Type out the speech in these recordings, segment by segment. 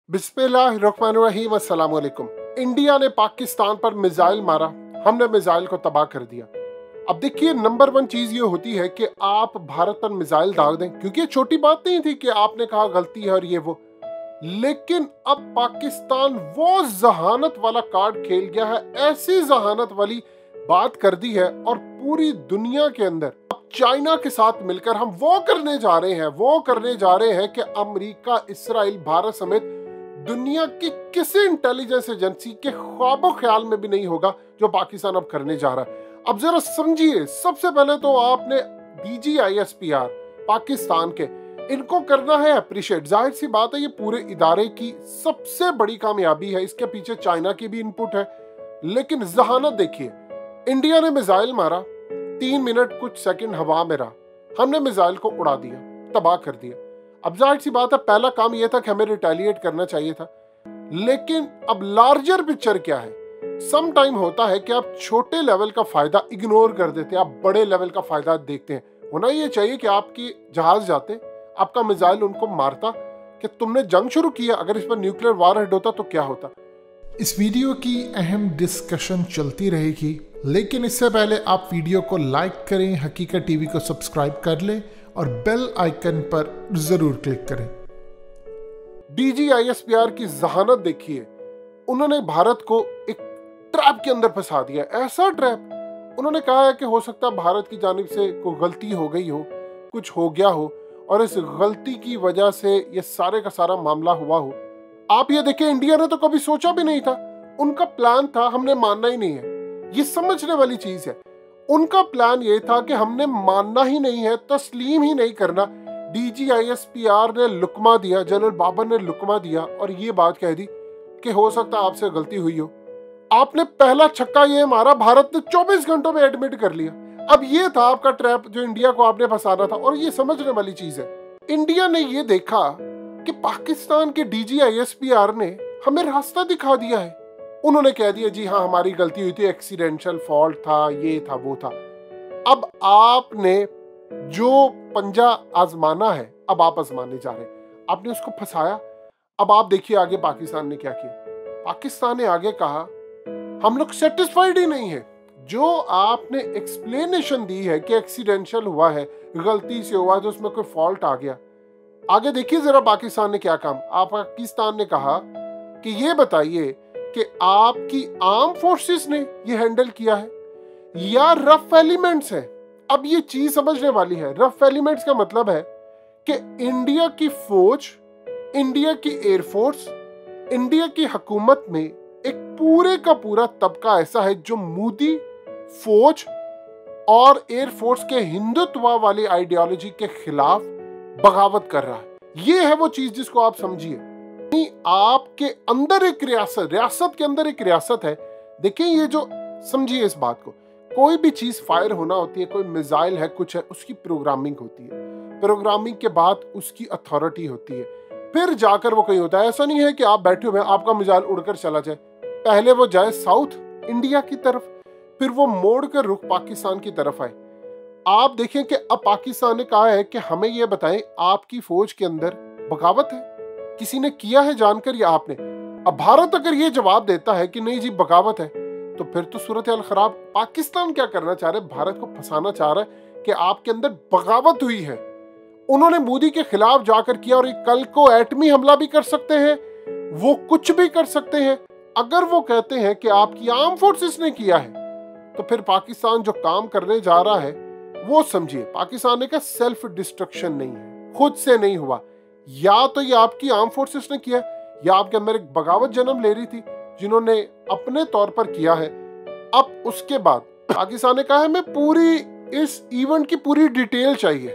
बिस्मिल्लाहिर्रहमानिर्रहीम अस्सलाम वालेकुम। इंडिया ने पाकिस्तान पर मिसाइल मारा, हमने मिसाइल को तबाह कर दिया। अब देखिए, नंबर वन चीज ये होती है कि आप भारत पर मिसाइल दाग दें, क्योंकि ये छोटी बात नहीं थी कि आपने कहा गलती है और ये वो। लेकिन अब पाकिस्तान वो जहानत वाला कार्ड खेल गया है, ऐसी जहानत वाली बात कर दी है और पूरी दुनिया के अंदर अब चाइना के साथ मिलकर हम वो करने जा रहे हैं कि अमेरिका, इसराइल, भारत समेत दुनिया की किसी इंटेलिजेंस एजेंसी के ख्वाबो ख्याल में भी नहीं होगा जो पाकिस्तान अब करने जा रहा है। अब जरा समझिए, सबसे पहले तो आपने DGISPR पाकिस्तान के, इनको करना है अप्रिशिएट। जाहिर सी बात है, ये पूरे इदारे की सबसे बड़ी कामयाबी है। इसके पीछे चाइना की भी इनपुट है। लेकिन जहानत देखिए, इंडिया ने मिसाइल मारा, 3 मिनट कुछ सेकंड हवा में रहा, हमने मिसाइल को उड़ा दिया, तबाह कर दिया। अब जाहिर सी बात है, पहला काम यह था कि हमें रिटेलिएट करना चाहिए था। लेकिन अब लार्जर पिक्चर क्या है? सम टाइम होता है कि आप छोटे लेवल का फायदा इग्नोर कर देते हैं, आप बड़े लेवल का फायदा देखते हैं। होना ये चाहिए कि आपकी जहाज जाते, आपका मिसाइल उनको मारता कि तुमने जंग शुरू किया, अगर इस पर न्यूक्लियर वार हेड होता तो क्या होता। इस वीडियो की अहम डिस्कशन चलती रहेगी, लेकिन इससे पहले आप वीडियो को लाइक करें, हकीकत टीवी को सब्सक्राइब कर लें और बेल आइकन पर जरूर क्लिक करें। DGISPR की जहानत देखिए, उन्होंने भारत को एक ट्रैप के अंदर फंसा दिया। ऐसा ट्रैप, उन्होंने कहा है कि हो सकता है भारत की जानिब से कोई गलती हो गई हो, कुछ हो गया हो और इस गलती की वजह से ये सारे का सारा मामला हुआ हो। आप ये देखिए, इंडिया ने तो कभी सोचा भी नहीं था, उनका प्लान था हमने मानना ही नहीं है। ये समझने वाली चीज है। उनका प्लान ये था कि हमने मानना ही नहीं है, तस्लीम ही नहीं करना। DGISPR ने लुकमा दिया, जनरल बाबर ने लुकमा दिया और ये बात कह दी कि हो सकता है आपसे गलती हुई हो। आपने पहला छक्का ये मारा, भारत ने 24 घंटों में एडमिट कर लिया। अब ये था आपका ट्रैप जो इंडिया को आपने फंसाना था। और ये समझने वाली चीज है, इंडिया ने ये देखा कि पाकिस्तान के DGISPR ने हमें रास्ता दिखा दिया है। उन्होंने कह दिया जी हाँ, हमारी गलती हुई थी, एक्सीडेंशियल फॉल्ट था, ये था, वो था। अब आपने जो पंजा आजमाना है, अब आप आजमाने जा रहे हैं। आपने उसको फंसाया। अब आप देखिए आगे पाकिस्तान ने क्या किया। पाकिस्तान ने आगे कहा हम लोग सेटिस्फाइड ही नहीं है। जो आपने एक्सप्लेनेशन दी है कि एक्सीडेंशियल हुआ है, गलती से हुआ, तो उसमें कोई फॉल्ट आ गया। आगे देखिए जरा पाकिस्तान ने क्या काम। पाकिस्तान ने कहा कि ये बताइए कि आपकी आर्म फोर्सेस ने ये हैंडल किया है या रफ एलिमेंट्स है। अब ये चीज समझने वाली है। रफ एलिमेंट्स का मतलब है कि इंडिया की फौज, इंडिया की एयरफोर्स, इंडिया की हुकूमत में एक पूरे का पूरा तबका ऐसा है जो मोदी फौज और एयरफोर्स के हिंदुत्व वाली आइडियोलॉजी के खिलाफ बगावत कर रहा है। ये है वो चीज जिसको आप समझिए। आपके अंदर एक रियासत के अंदर एक रियासत है। देखिए ये जो, समझिए इस बात को, कोई भी चीज फायर होना होती है, कोई मिसाइल है, कुछ है, उसकी प्रोग्रामिंग होती है। प्रोग्रामिंग के बाद उसकी अथॉरिटी होती है, फिर जाकर वो कहीं होता है। ऐसा नहीं है कि आप बैठे हुए हैं, आपका मिसाइल उड़कर चला जाए। पहले वो जाए साउथ इंडिया की तरफ, फिर वो मोड़ कर रुख पाकिस्तान की तरफ आए। आप देखें कि अब पाकिस्तान ने कहा है कि हमें ये बताएं, आपकी फौज के अंदर बगावत है, किसी ने किया है जानकर या आपने। अब भारत अगर ये जवाब देता है कि नहीं जी बगावत है, तो फिर तो सूरत हाल खराब। पाकिस्तान क्या करना चाह रहे हैं? भारत को फंसाना चाह रहा है कि आपके अंदर बगावत हुई है। उन्होंने मोदी के खिलाफ जाकर किया और कल को एटमी हमला भी कर सकते हैं, वो कुछ भी कर सकते हैं। अगर वो कहते हैं कि आपकी आर्म फोर्सेस ने किया है, तो फिर पाकिस्तान जो काम करने जा रहा है वो समझिए। पाकिस्तान ने कहा सेल्फ डिस्ट्रक्शन नहीं है, खुद से नहीं हुआ। या तो ये आपकी आर्म फोर्सेस ने किया, या आपके अंदर एक बगावत जन्म ले रही थी जिन्होंने अपने तौर पर किया है। अब उसके बाद पाकिस्तान ने कहा है हमें पूरी इस इवेंट की पूरी डिटेल चाहिए।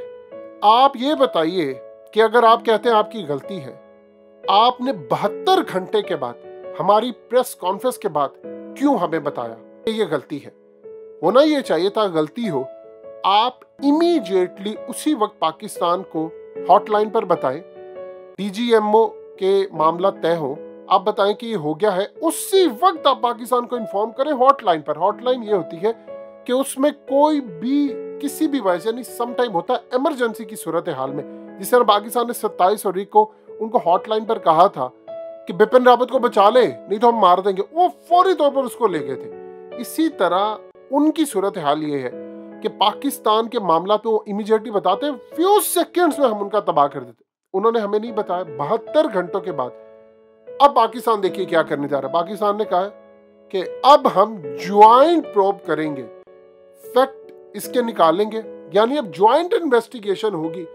आप ये बताइए कि अगर आप कहते हैं आपकी गलती है, आपने 72 घंटे के बाद, हमारी प्रेस कॉन्फ्रेंस के बाद क्यों हमें बताया कि ये गलती है? होना ये चाहिए था, गलती हो आप इमीडिएटली उसी वक्त पाकिस्तान को हॉटलाइन पर बताएं, DGMO के मामला तय हो, आप बताएं कि ये हो गया है, उसी वक्त आप पाकिस्तान को इन्फॉर्म करें हॉटलाइन पर। हॉटलाइन ये होती है कि उसमें कोई भी किसी भी वजह से नहीं, सम टाइम होता है इमरजेंसी की सूरत हाल में, जिस तरह पाकिस्तान ने 27 फरवरी को उनको हॉटलाइन पर कहा था कि बिपिन रावत को बचा ले नहीं तो हम मार देंगे, वो फौरी तौर पर उसको ले गए थे। इसी तरह उनकी सूरत हाल ये है कि पाकिस्तान के मामला पे वो इमीडिएटली बताते हैं, फ्यू सेकंड्स में हम उनका तबाह कर देते। उन्होंने हमें नहीं बताया 72 घंटों के बाद। अब पाकिस्तान देखिए क्या करने जा रहा है। पाकिस्तान ने कहा है कि अब हम ज्वाइंट प्रोब करेंगे, फैक्ट इसके निकालेंगे, यानी अब ज्वाइंट इन्वेस्टिगेशन होगी।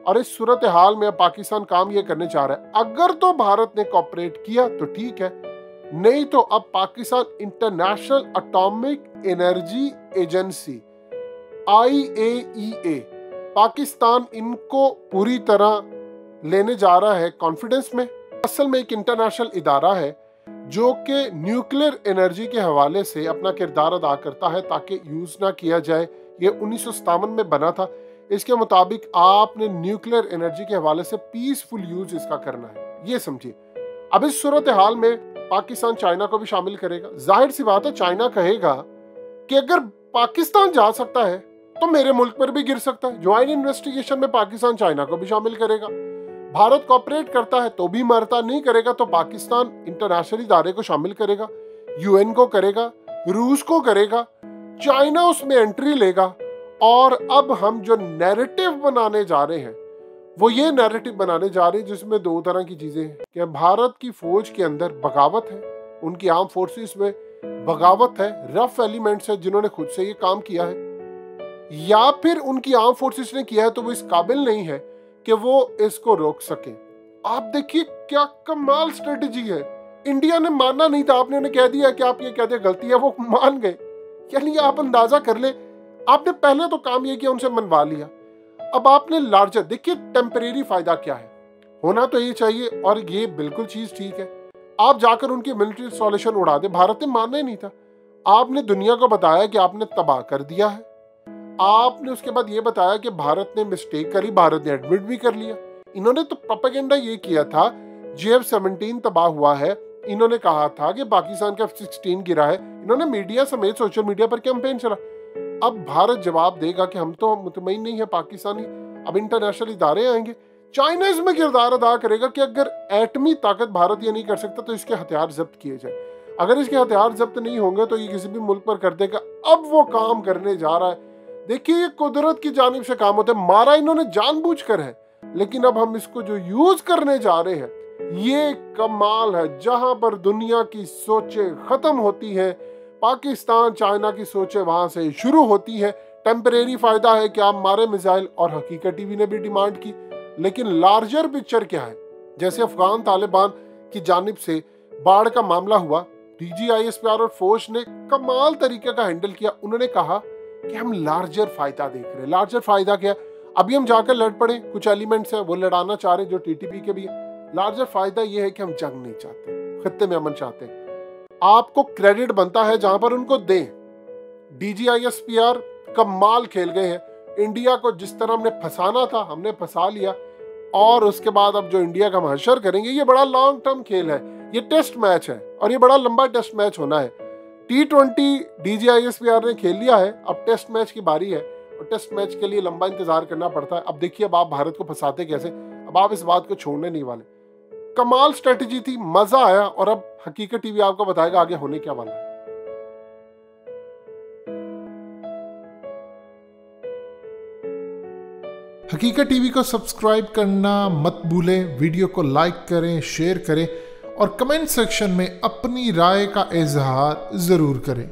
और इस सूरत हाल में अब पाकिस्तान काम ये करने चाह रहा है, अगर तो भारत ने कोऑपरेट किया तो ठीक है, नहीं तो अब Pakistan international atomic energy agency IAEA Pakistan इनको पूरी तरह लेने जा रहा है कॉन्फिडेंस में। असल में एक इंटरनेशनल इदारा है जो कि न्यूक्लियर एनर्जी के हवाले से अपना किरदार अदा करता है ताकि यूज ना किया जाए। ये 1957 में बना था। इसके मुताबिक आपने न्यूक्लियर एनर्जी के हवाले से पीसफुल यूज इसका करना है, ये समझिए। अब इस सूरत हाल में पाकिस्तान चाइना को भी शामिल करेगा। जाहिर सी बात है चाइना कहेगा कि अगर पाकिस्तान जा सकता है तो मेरे मुल्क पर भी गिर सकता है। ज्वाइंट इन्वेस्टिगेशन में पाकिस्तान चाइना को भी शामिल करेगा। भारत कोऑपरेट करता है तो भी मरता, नहीं करेगा तो पाकिस्तान इंटरनेशनल इदारे को शामिल करेगा, UN को करेगा, रूस को करेगा, चाइना उसमें एंट्री लेगा। और अब हम जो नैरेटिव बनाने जा रहे हैं वो ये नैरेटिव बनाने जा रहे हैं जिसमें दो तरह की चीजें हैं कि भारत की फौज के अंदर बगावत है, उनकी आर्म फोर्सेस में बगावत है, रफ एलिमेंट्स है जिन्होंने खुद से ये काम किया है, या फिर उनकी आर्म फोर्सेस ने किया है तो वो इस काबिल नहीं है कि वो इसको रोक सके। आप देखिए क्या कमाल स्ट्रेटेजी है। इंडिया ने मानना नहीं था, आपने उन्हें कह दिया कि आप ये कहते गलती है, वो मान गए। यानी आप अंदाजा कर ले, आपने पहले तो काम ये किया, उनसे मनवा लिया। अब आपने लार्जर, देखिए टेम्परेरी फायदा क्या है, होना तो ये चाहिए और ये बिल्कुल चीज ठीक है। आप जाकर उनकी मिलिट्री इंस्टॉलेशन उड़ा दे, भारत ने मानना ही नहीं था। आपने दुनिया को बताया कि आपने तबाह कर दिया है। आपने उसके बाद ये बताया कि भारत ने मिस्टेक करी, भारत ने एडमिट भी कर लिया। इन्होंने तो प्रोपेगेंडा ये किया था, JF-17 तबाह हुआ है, इन्होंने कहा था कि पाकिस्तान का F-16 गिरा है। इन्होंने मीडिया समेत सोशल मीडिया पर कैंपेन चला। अब भारत जवाब देगा कि हम तो मुतमईन नहीं है पाकिस्तानी, अब इंटरनेशनल इदारे आएंगे। चाइना इसमें किरदार अदा करेगा कि अगर एटमी ताकत भारत ये नहीं कर सकता तो इसके हथियार जब्त किए जाए। अगर इसके हथियार जब्त नहीं होंगे तो ये किसी भी मुल्क पर कर देगा। अब वो काम करने जा रहा है। देखिए ये कुदरत की जानिब से काम होता है, मारा इन्होंने जानबूझकर है, लेकिन अब हम इसको जो यूज करने जा रहे हैं ये कमाल है। जहां पर दुनिया की सोचें खत्म होती है, पाकिस्तान चाइना की सोचें वहां से शुरू होती है। टेम्परेरी फायदा है कि आप मारे मिसाइल, और हकीकत टीवी ने भी डिमांड की, लेकिन लार्जर पिक्चर क्या है। जैसे अफगान तालिबान की जानिब से बाढ़ का मामला हुआ, DGISPR और फौज ने कमाल तरीके का हैंडल किया। उन्होंने कहा कि हम लार्जर फायदा देख रहे हैं। लार्जर फायदा क्या? अभी हम जाकर लड़ पड़े, कुछ एलिमेंट्स हैं वो लड़ाना चाह रहे हैं जो TTP के भी है। लार्जर फायदा ये है कि हम जंग नहीं चाहते, खत्ते में अमन चाहते हैं। आपको क्रेडिट बनता है जहां पर उनको दें। DGISPR कमाल खेल गए हैं। इंडिया को जिस तरह हमने फंसाना था हमने फंसा लिया, और उसके बाद अब जो इंडिया का महशर करेंगे ये बड़ा लॉन्ग टर्म खेल है, ये टेस्ट मैच है और ये बड़ा लंबा टेस्ट मैच होना है। T20 DGISPR ने खेल लिया है, अब टेस्ट मैच की बारी है और टेस्ट मैच के लिए लंबा इंतजार करना पड़ता है। अब देखिए अब आप भारत को फंसाते कैसे, अब आप इस बात को छोड़ने नहीं वाले। कमाल स्ट्रेटेजी थी, मजा आया, और अब हकीकत टीवी आपको बताएगा आगे होने क्या वाला है। हकीकत टीवी को सब्सक्राइब करना मत भूलें, वीडियो को लाइक करें, शेयर करें और कमेंट सेक्शन में अपनी राय का इजहार जरूर करें।